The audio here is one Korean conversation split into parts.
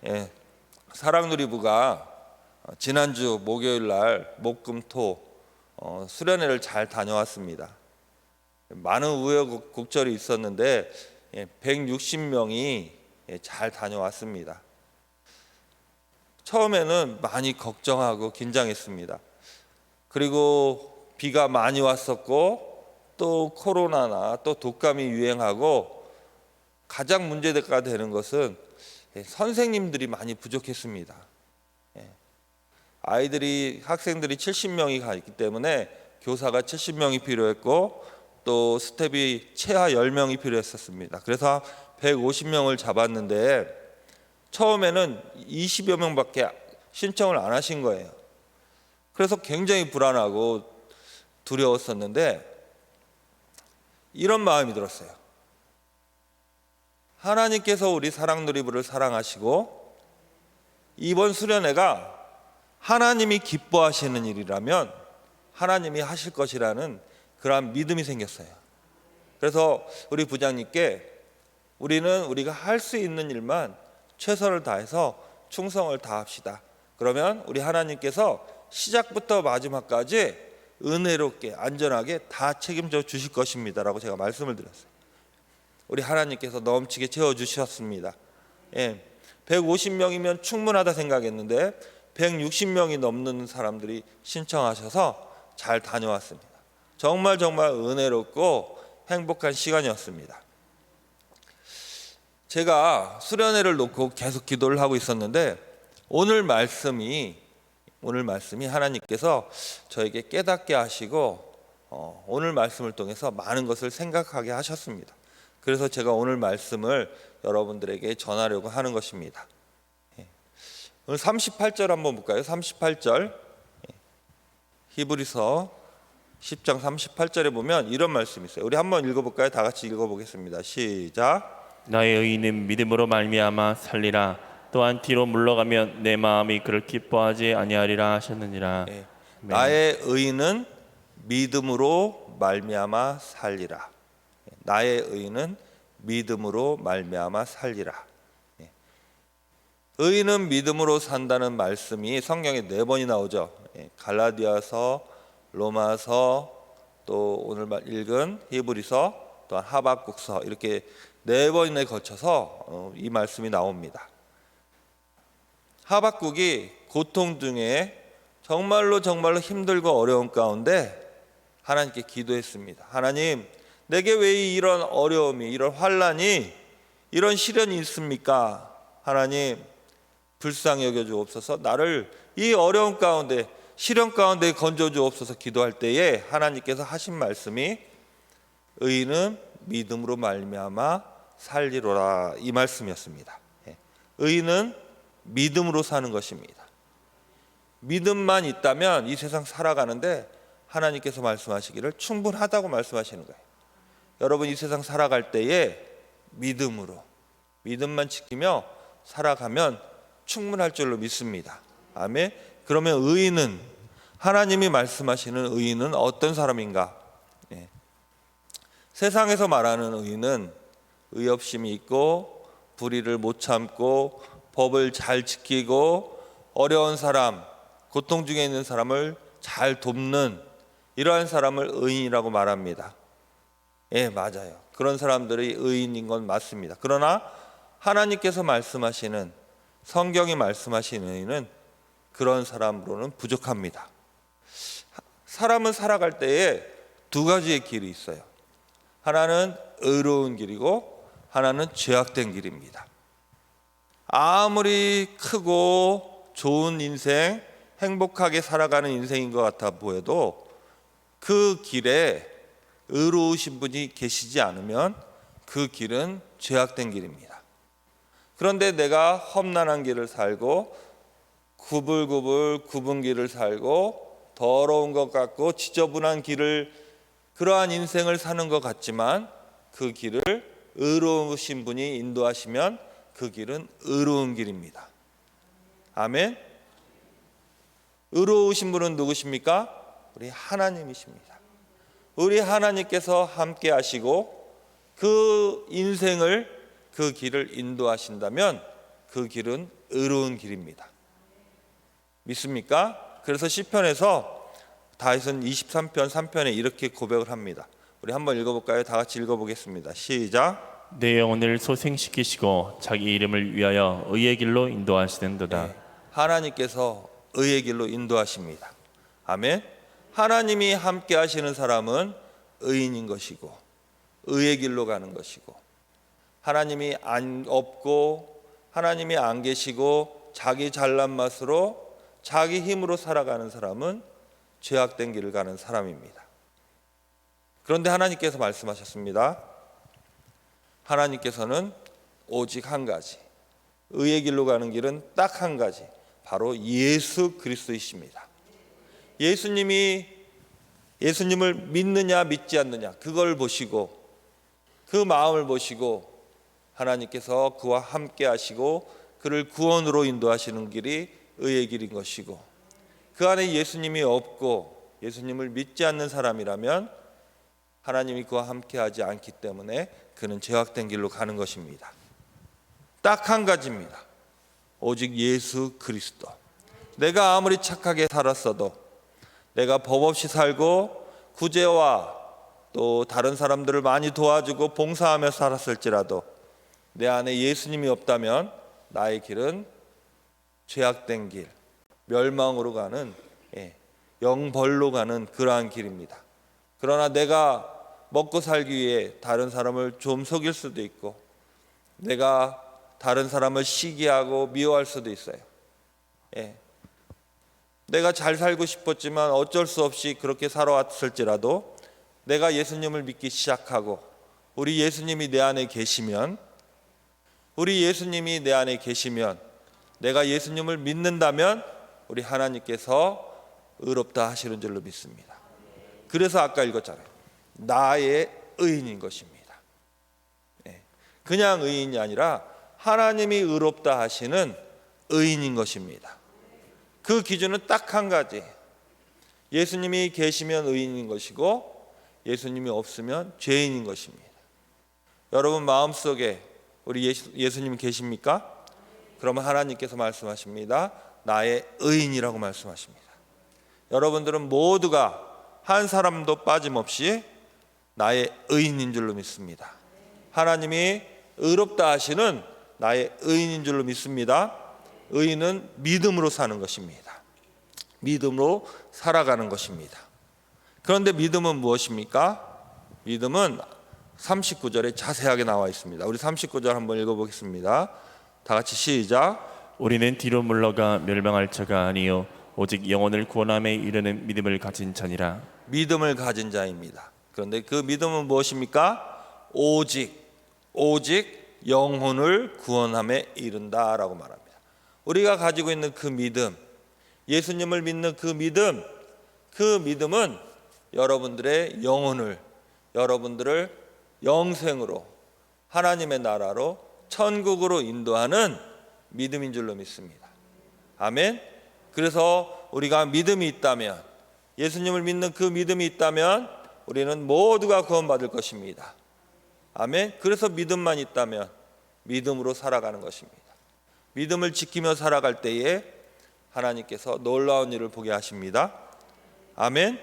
예, 사랑누리부가 지난주 목요일 날 목금토 수련회를 잘 다녀왔습니다. 많은 우여곡절이 있었는데 160명이 잘 다녀왔습니다. 처음에는 많이 걱정하고 긴장했습니다. 그리고 비가 많이 왔었고 또 코로나나 또 독감이 유행하고 가장 문제가 되는 것은 선생님들이 많이 부족했습니다. 학생들이 70명이 가 있기 때문에 교사가 70명이 필요했고 또 스텝이 최하 10명이 필요했었습니다. 그래서 150명을 잡았는데 처음에는 20여 명밖에 신청을 안 하신 거예요. 그래서 굉장히 불안하고 두려웠었는데 이런 마음이 들었어요. 하나님께서 우리 사랑누리부를 사랑하시고 이번 수련회가 하나님이 기뻐하시는 일이라면 하나님이 하실 것이라는 그러한 믿음이 생겼어요. 그래서 우리 부장님께 우리가 할 수 있는 일만 최선을 다해서 충성을 다합시다. 그러면 우리 하나님께서 시작부터 마지막까지 은혜롭게 안전하게 다 책임져 주실 것입니다 라고 제가 말씀을 드렸어요. 우리 하나님께서 넘치게 채워주셨습니다. 150명이면 충분하다 생각했는데 160명이 넘는 사람들이 신청하셔서 잘 다녀왔습니다. 정말 은혜롭고 행복한 시간이었습니다. 제가 수련회를 놓고 계속 기도를 하고 있었는데 오늘 말씀이 하나님께서 저에게 깨닫게 하시고 오늘 말씀을 통해서 많은 것을 생각하게 하셨습니다. 그래서 제가 오늘 말씀을 여러분들에게 전하려고 하는 것입니다. 오늘 38절 한번 볼까요? 38절 히브리서 10장 38절에 보면 이런 말씀이 있어요. 우리 한번 읽어볼까요? 다 같이 읽어보겠습니다. 시작. 나의 의인은 믿음으로 말미암아 살리라. 또한 뒤로 물러가면 내 마음이 그를 기뻐하지 아니하리라 하셨느니라. 나의 의인은 믿음으로 말미암아 살리라. 나의 의인은 믿음으로 말미암아 살리라. 의인은 믿음으로 산다는 말씀이 성경에 4번이 나오죠. 갈라디아서, 로마서, 또 오늘 읽은 히브리서, 또한 하박국서 이렇게 4번에 걸쳐서 이 말씀이 나옵니다. 하박국이 고통 중에 정말로 힘들고 어려운 가운데 하나님께 기도했습니다. 하나님, 내게 왜 이런 어려움이, 이런 환난이, 이런 시련이 있습니까? 하나님, 불쌍히 여겨 주옵소서. 나를 이 어려운 가운데, 시련 가운데 건져 주옵소서 기도할 때에 하나님께서 하신 말씀이 의인은 믿음으로 말미암아 살리로라, 이 말씀이었습니다. 의인은 믿음으로 사는 것입니다. 믿음만 있다면 이 세상 살아가는데 하나님께서 말씀하시기를 충분하다고 말씀하시는 거예요. 여러분, 이 세상 살아갈 때에 믿음만 지키며 살아가면 충분할 줄로 믿습니다. 아멘. 그러면 의인은, 하나님이 말씀하시는 의인은 어떤 사람인가? 세상에서 말하는 의인은 의협심이 있고 불의를 못 참고 법을 잘 지키고 어려운 사람, 고통 중에 있는 사람을 잘 돕는 이러한 사람을 의인이라고 말합니다. 맞아요. 그런 사람들이 의인인 건 맞습니다. 그러나 하나님께서 말씀하시는, 성경이 말씀하시는 의인은 그런 사람으로는 부족합니다. 사람은 살아갈 때에 2가지의 길이 있어요. 하나는 의로운 길이고 하나는 죄악된 길입니다. 아무리 크고 좋은 인생, 행복하게 살아가는 인생인 것 같아 보여도 그 길에 의로우신 분이 계시지 않으면 그 길은 죄악된 길입니다. 그런데 내가 험난한 길을 살고 구불구불 굽은 길을 살고 더러운 것 같고 지저분한 길을, 그러한 인생을 사는 것 같지만 그 길을 의로우신 분이 인도하시면 그 길은 의로운 길입니다. 아멘. 의로우신 분은 누구십니까? 우리 하나님이십니다. 우리 하나님께서 함께 하시고 그 인생을, 그 길을 인도하신다면 그 길은 의로운 길입니다. 믿습니까? 그래서 시편에서 다윗은 23편 3편에 이렇게 고백을 합니다. 우리 한번 읽어볼까요? 다 같이 읽어보겠습니다. 시작. 내 영혼을 소생시키시고 자기 이름을 위하여 의의 길로 인도하시는도다. 하나님께서 의의 길로 인도하십니다. 아멘. 하나님이 함께 하시는 사람은 의인인 것이고 의의 길로 가는 것이고, 하나님이 없고 하나님이 안 계시고 자기 잘난 맛으로 자기 힘으로 살아가는 사람은 죄악된 길을 가는 사람입니다. 그런데 하나님께서 말씀하셨습니다. 하나님께서는 오직 한 가지, 의의 길로 가는 길은 딱 한 가지, 바로 예수 그리스도이십니다. 예수님을 믿느냐 믿지 않느냐, 그걸 보시고 그 마음을 보시고 하나님께서 그와 함께 하시고 그를 구원으로 인도하시는 길이 의의 길인 것이고, 그 안에 예수님이 없고 예수님을 믿지 않는 사람이라면 하나님이 그와 함께 하지 않기 때문에 그는 죄악된 길로 가는 것입니다. 딱 한 가지입니다. 오직 예수 그리스도. 내가 아무리 착하게 살았어도, 내가 법 없이 살고 구제와 또 다른 사람들을 많이 도와주고 봉사하며 살았을지라도 내 안에 예수님이 없다면 나의 길은 죄악된 길, 멸망으로 가는, 영벌로 가는 그러한 길입니다. 그러나 내가 먹고 살기 위해 다른 사람을 좀 속일 수도 있고, 내가 다른 사람을 시기하고 미워할 수도 있어요. 내가 잘 살고 싶었지만 어쩔 수 없이 그렇게 살아왔을지라도 내가 예수님을 믿기 시작하고 우리 예수님이 내 안에 계시면, 내가 예수님을 믿는다면 우리 하나님께서 의롭다 하시는 줄로 믿습니다. 그래서 아까 읽었잖아요. 나의 의인인 것입니다. 그냥 의인이 아니라 하나님이 의롭다 하시는 의인인 것입니다. 그 기준은 딱 한 가지, 예수님이 계시면 의인인 것이고 예수님이 없으면 죄인인 것입니다. 여러분 마음속에 우리 예수님이 계십니까? 그러면 하나님께서 말씀하십니다. 나의 의인이라고 말씀하십니다. 여러분들은 모두가 한 사람도 빠짐없이 나의 의인인 줄로 믿습니다. 하나님이 의롭다 하시는 나의 의인인 줄로 믿습니다. 의인은 믿음으로 사는 것입니다. 믿음으로 살아가는 것입니다. 그런데 믿음은 무엇입니까? 믿음은 39절에 자세하게 나와 있습니다. 우리 39절 한번 읽어보겠습니다. 다 같이 시작. 우리는 뒤로 물러가 멸망할 자가 아니요 오직 영혼을 구원함에 이르는 믿음을 가진 자니라. 믿음을 가진 자입니다. 그런데 그 믿음은 무엇입니까? 오직 영혼을 구원함에 이른다라고 말합니다. 우리가 가지고 있는 그 믿음, 예수님을 믿는 그 믿음은 여러분들의 영혼을, 여러분들을 영생으로, 하나님의 나라로, 천국으로 인도하는 믿음인 줄로 믿습니다. 아멘. 그래서 우리가 믿음이 있다면, 예수님을 믿는 그 믿음이 있다면 우리는 모두가 구원받을 것입니다. 아멘. 그래서 믿음만 있다면 믿음으로 살아가는 것입니다. 믿음을 지키며 살아갈 때에 하나님께서 놀라운 일을 보게 하십니다. 아멘.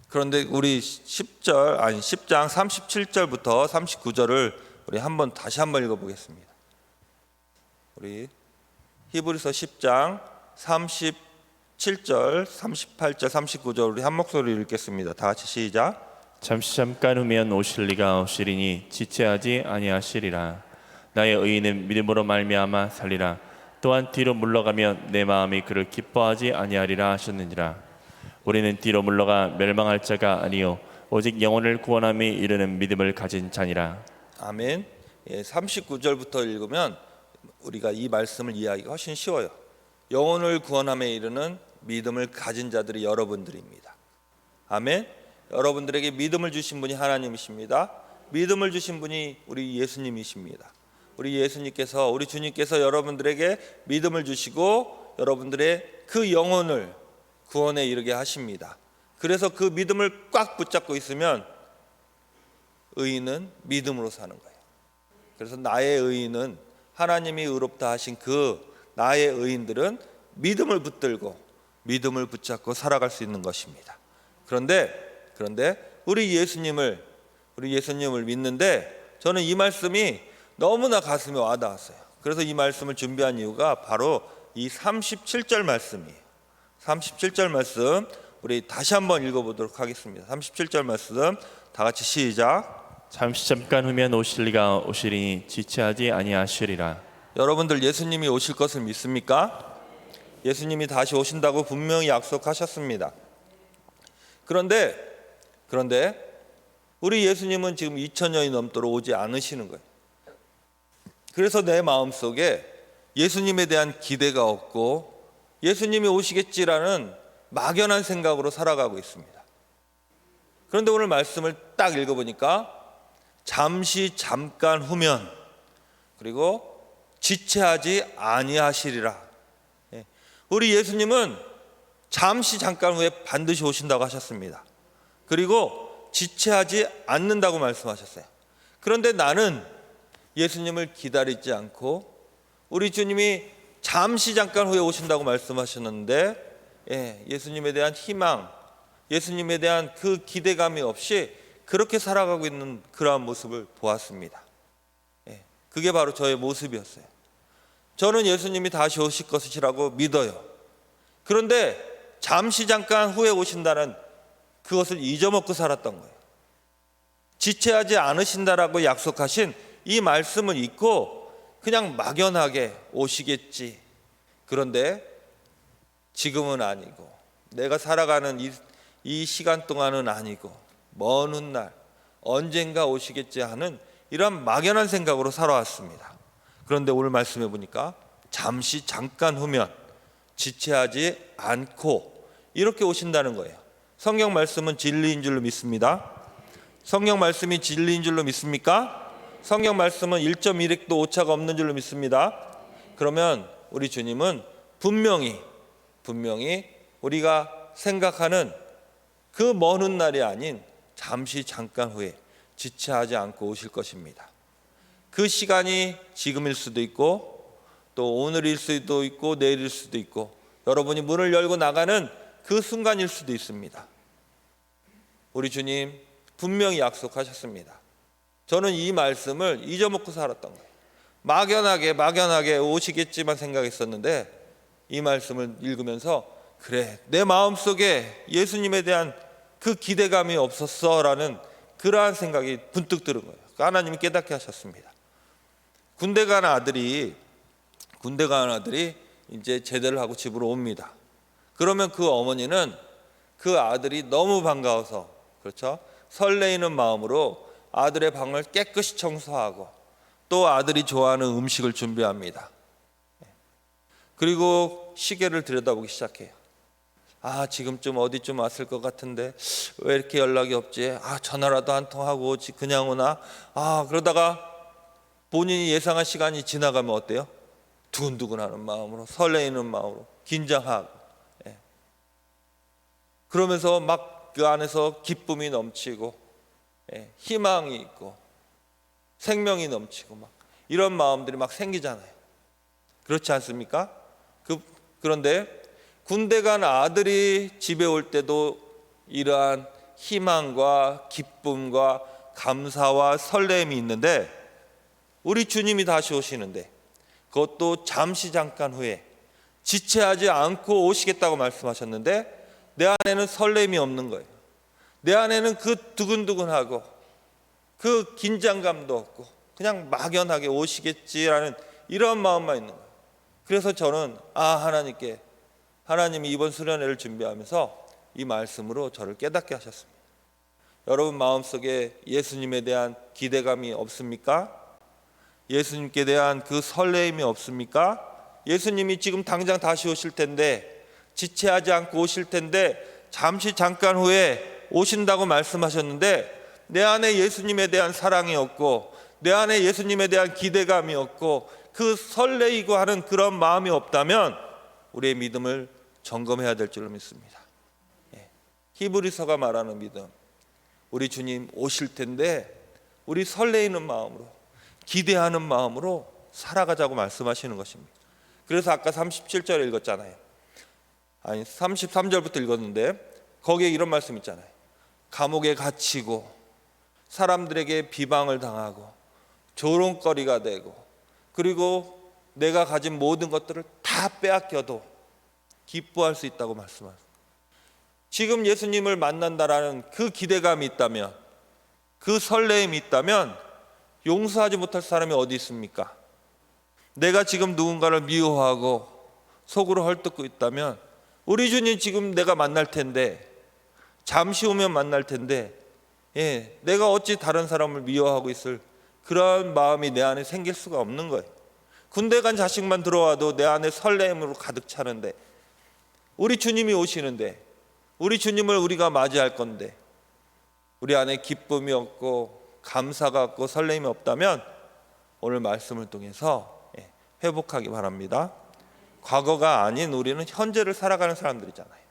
그런데 우리 10장 37절부터 39절을 우리 다시 한번 읽어보겠습니다. 우리 히브리서 10장 37절, 38절, 39절 우리 한 목소리로 읽겠습니다. 다 같이 시작. 잠깐 후면 오실 리가 오시리니 지체하지 아니하시리라. 나의 의인은 믿음으로 말미암아 살리라. 또한 뒤로 물러가면 내 마음이 그를 기뻐하지 아니하리라 하셨느니라. 우리는 뒤로 물러가 멸망할 자가 아니요 오직 영혼을 구원함에 이르는 믿음을 가진 자니라. 아멘. 39절부터 읽으면 우리가 이 말씀을 이해하기가 훨씬 쉬워요. 영혼을 구원함에 이르는 믿음을 가진 자들이 여러분들입니다. 아멘. 여러분들에게 믿음을 주신 분이 하나님이십니다. 믿음을 주신 분이 우리 예수님이십니다. 우리 예수님께서, 우리 주님께서 여러분들에게 믿음을 주시고 여러분들의 그 영혼을 구원에 이르게 하십니다. 그래서 그 믿음을 꽉 붙잡고 있으면 의인은 믿음으로 사는 거예요. 그래서 나의 의인은 하나님이 의롭다 하신 그 나의 의인들은 믿음을 붙들고 믿음을 붙잡고 살아갈 수 있는 것입니다. 그런데 우리 예수님을 믿는데 저는 이 말씀이 너무나 가슴에 와닿았어요. 그래서 이 말씀을 준비한 이유가 바로 이 37절 말씀이에요. 37절 말씀 우리 다시 한번 읽어보도록 하겠습니다. 37절 말씀 다 같이 시작. 잠시 잠깐 후면 오실리가 오시리니 지체하지 아니하시리라. 여러분들 예수님이 오실 것을 믿습니까? 예수님이 다시 오신다고 분명히 약속하셨습니다. 그런데 우리 예수님은 지금 2000년이 넘도록 오지 않으시는 거예요. 그래서 내 마음속에 예수님에 대한 기대가 없고 예수님이 오시겠지라는 막연한 생각으로 살아가고 있습니다. 그런데 오늘 말씀을 딱 읽어보니까 잠시 잠깐 후면 그리고 지체하지 아니하시리라. 우리 예수님은 잠시 잠깐 후에 반드시 오신다고 하셨습니다. 그리고 지체하지 않는다고 말씀하셨어요. 그런데 나는 예수님을 기다리지 않고 우리 주님이 잠시 잠깐 후에 오신다고 말씀하셨는데 예수님에 대한 희망, 예수님에 대한 그 기대감이 없이 그렇게 살아가고 있는 그러한 모습을 보았습니다. 그게 바로 저의 모습이었어요. 저는 예수님이 다시 오실 것이라고 믿어요. 그런데 잠시 잠깐 후에 오신다는 그것을 잊어먹고 살았던 거예요. 지체하지 않으신다라고 약속하신 이 말씀을 잊고 그냥 막연하게 오시겠지. 그런데 지금은 아니고 내가 살아가는 이 시간 동안은 아니고 먼 훗날 언젠가 오시겠지 하는 이런 막연한 생각으로 살아왔습니다. 그런데 오늘 말씀해 보니까 잠시 잠깐 후면 지체하지 않고 이렇게 오신다는 거예요. 성경 말씀은 진리인 줄로 믿습니다. 성경 말씀이 진리인 줄로 믿습니까? 성경 말씀은 1.1핵도 오차가 없는 줄로 믿습니다. 그러면 우리 주님은 분명히 우리가 생각하는 그 먼 훗날이 아닌 잠시 잠깐 후에 지체하지 않고 오실 것입니다. 그 시간이 지금일 수도 있고 또 오늘일 수도 있고 내일일 수도 있고 여러분이 문을 열고 나가는 그 순간일 수도 있습니다. 우리 주님 분명히 약속하셨습니다. 저는 이 말씀을 잊어먹고 살았던 거예요. 막연하게 오시겠지만 생각했었는데 이 말씀을 읽으면서 그래 내 마음속에 예수님에 대한 그 기대감이 없었어라는 그러한 생각이 분뜩 들은 거예요. 하나님이 깨닫게 하셨습니다. 군대 간 아들이 이제 제대를 하고 집으로 옵니다. 그러면 그 어머니는 그 아들이 너무 반가워서 그렇죠? 설레이는 마음으로 아들의 방을 깨끗이 청소하고 또 아들이 좋아하는 음식을 준비합니다. 그리고 시계를 들여다보기 시작해요. 지금쯤 어디쯤 왔을 것 같은데 왜 이렇게 연락이 없지? 전화라도 한 통 하고 오지 그냥 오나? 그러다가 본인이 예상한 시간이 지나가면 어때요? 두근두근하는 마음으로 설레이는 마음으로 긴장하고 그러면서 막 그 안에서 기쁨이 넘치고 희망이 있고 생명이 넘치고 막 이런 마음들이 막 생기잖아요. 그렇지 않습니까? 그런데 군대 간 아들이 집에 올 때도 이러한 희망과 기쁨과 감사와 설렘이 있는데 우리 주님이 다시 오시는데 그것도 잠시 잠깐 후에 지체하지 않고 오시겠다고 말씀하셨는데 내 안에는 설렘이 없는 거예요. 내 안에는 그 두근두근하고 그 긴장감도 없고 그냥 막연하게 오시겠지라는 이런 마음만 있는 거예요. 그래서 저는 하나님이 이번 수련회를 준비하면서 이 말씀으로 저를 깨닫게 하셨습니다. 여러분 마음속에 예수님에 대한 기대감이 없습니까? 예수님께 대한 그 설레임이 없습니까? 예수님이 지금 당장 다시 오실 텐데 지체하지 않고 오실 텐데 잠시 잠깐 후에 오신다고 말씀하셨는데 내 안에 예수님에 대한 사랑이 없고 내 안에 예수님에 대한 기대감이 없고 그 설레이고 하는 그런 마음이 없다면 우리의 믿음을 점검해야 될 줄로 믿습니다. 히브리서가 말하는 믿음, 우리 주님 오실 텐데 우리 설레이는 마음으로 기대하는 마음으로 살아가자고 말씀하시는 것입니다. 그래서 아까 37절 읽었잖아요. 아니 33절부터 읽었는데 거기에 이런 말씀 있잖아요. 감옥에 갇히고 사람들에게 비방을 당하고 조롱거리가 되고 그리고 내가 가진 모든 것들을 다 빼앗겨도 기뻐할 수 있다고 말씀하세요. 지금 예수님을 만난다라는 그 기대감이 있다면, 그 설레임이 있다면 용서하지 못할 사람이 어디 있습니까? 내가 지금 누군가를 미워하고 속으로 헐뜯고 있다면 우리 주님 지금 내가 만날 텐데, 잠시 후면 만날 텐데, 내가 어찌 다른 사람을 미워하고 있을 그런 마음이 내 안에 생길 수가 없는 거예요. 군대 간 자식만 들어와도 내 안에 설레임으로 가득 차는데, 우리 주님이 오시는데, 우리 주님을 우리가 맞이할 건데 우리 안에 기쁨이 없고 감사가 없고 설렘이 없다면 오늘 말씀을 통해서 회복하기 바랍니다. 과거가 아닌 우리는 현재를 살아가는 사람들이잖아요.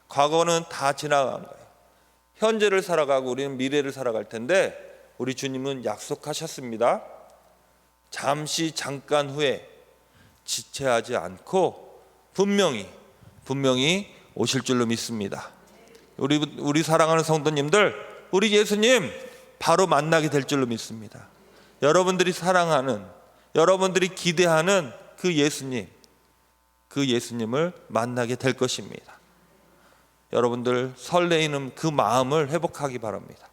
과거는 다 지나간 거예요. 현재를 살아가고 우리는 미래를 살아갈 텐데 우리 주님은 약속하셨습니다. 잠시 잠깐 후에 지체하지 않고 분명히 오실 줄로 믿습니다. 우리 사랑하는 성도님들, 우리 예수님 바로 만나게 될 줄로 믿습니다. 여러분들이 사랑하는, 여러분들이 기대하는 그 예수님을 만나게 될 것입니다. 여러분들 설레이는 그 마음을 회복하기 바랍니다.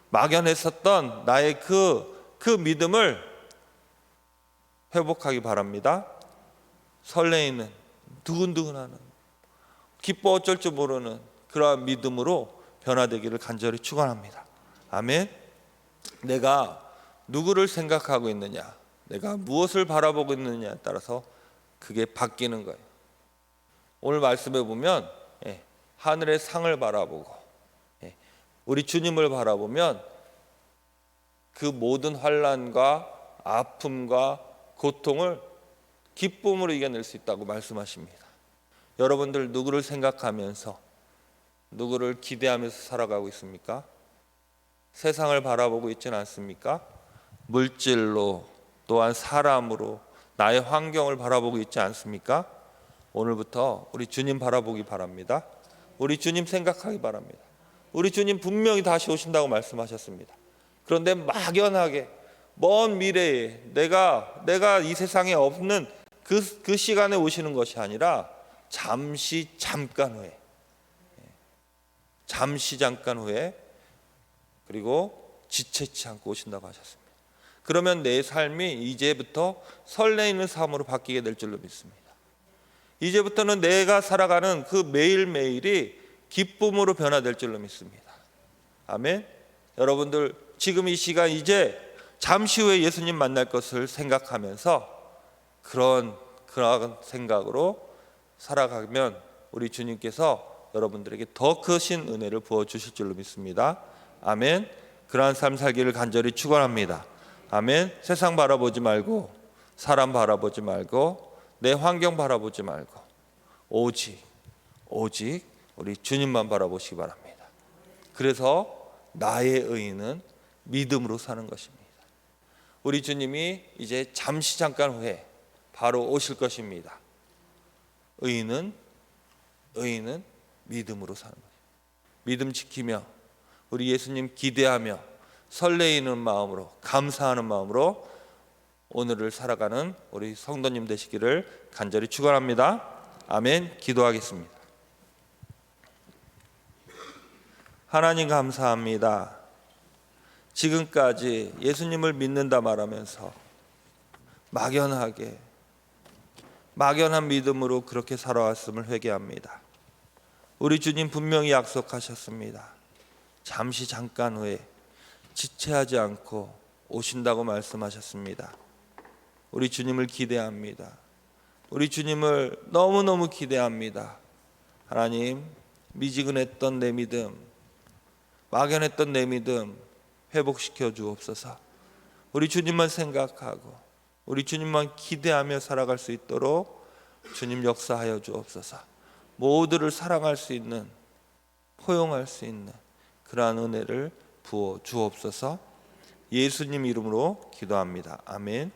막연했었던 나의 그 믿음을 회복하기 바랍니다. 설레이는, 두근두근하는, 기뻐 어쩔 줄 모르는 그러한 믿음으로 변화되기를 간절히 축원합니다. 아멘. 내가 누구를 생각하고 있느냐, 내가 무엇을 바라보고 있느냐에 따라서 그게 바뀌는 거예요. 오늘 말씀에 보면 하늘의 상을 바라보고 우리 주님을 바라보면 그 모든 환난과 아픔과 고통을 기쁨으로 이겨낼 수 있다고 말씀하십니다. 여러분들 누구를 생각하면서, 누구를 기대하면서 살아가고 있습니까? 세상을 바라보고 있지는 않습니까? 물질로, 또한 사람으로 나의 환경을 바라보고 있지 않습니까? 오늘부터 우리 주님 바라보기 바랍니다. 우리 주님 생각하기 바랍니다. 우리 주님 분명히 다시 오신다고 말씀하셨습니다. 그런데 막연하게 먼 미래에 내가 이 세상에 없는 그 시간에 오시는 것이 아니라 잠시 잠깐 후에 그리고 지체치 않고 오신다고 하셨습니다. 그러면 내 삶이 이제부터 설레이는 삶으로 바뀌게 될 줄로 믿습니다. 이제부터는 내가 살아가는 그 매일매일이 기쁨으로 변화될 줄로 믿습니다. 아멘. 여러분들 지금 이 시간 이제 잠시 후에 예수님 만날 것을 생각하면서 그런 생각으로 살아가면 우리 주님께서 여러분들에게 더 크신 은혜를 부어주실 줄로 믿습니다. 아멘. 그러한 삶 살기를 간절히 축원합니다. 아멘. 세상 바라보지 말고, 사람 바라보지 말고, 내 환경 바라보지 말고 오직 우리 주님만 바라보시기 바랍니다. 그래서 나의 의인은 믿음으로 사는 것입니다. 우리 주님이 이제 잠시 잠깐 후에 바로 오실 것입니다. 의인은 믿음으로 사는 것입니다. 믿음 지키며 우리 예수님 기대하며 설레이는 마음으로, 감사하는 마음으로 오늘을 살아가는 우리 성도님 되시기를 간절히 축원합니다. 아멘. 기도하겠습니다. 하나님 감사합니다. 지금까지 예수님을 믿는다 말하면서 막연한 믿음으로 그렇게 살아왔음을 회개합니다. 우리 주님 분명히 약속하셨습니다. 잠시 잠깐 후에 지체하지 않고 오신다고 말씀하셨습니다. 우리 주님을 기대합니다. 우리 주님을 너무너무 기대합니다. 하나님, 미지근했던 내 믿음, 막연했던 내 믿음 회복시켜 주옵소서. 우리 주님만 생각하고 우리 주님만 기대하며 살아갈 수 있도록 주님 역사하여 주옵소서. 모두를 사랑할 수 있는, 포용할 수 있는 그러한 은혜를 부어 주옵소서. 예수님 이름으로 기도합니다. 아멘.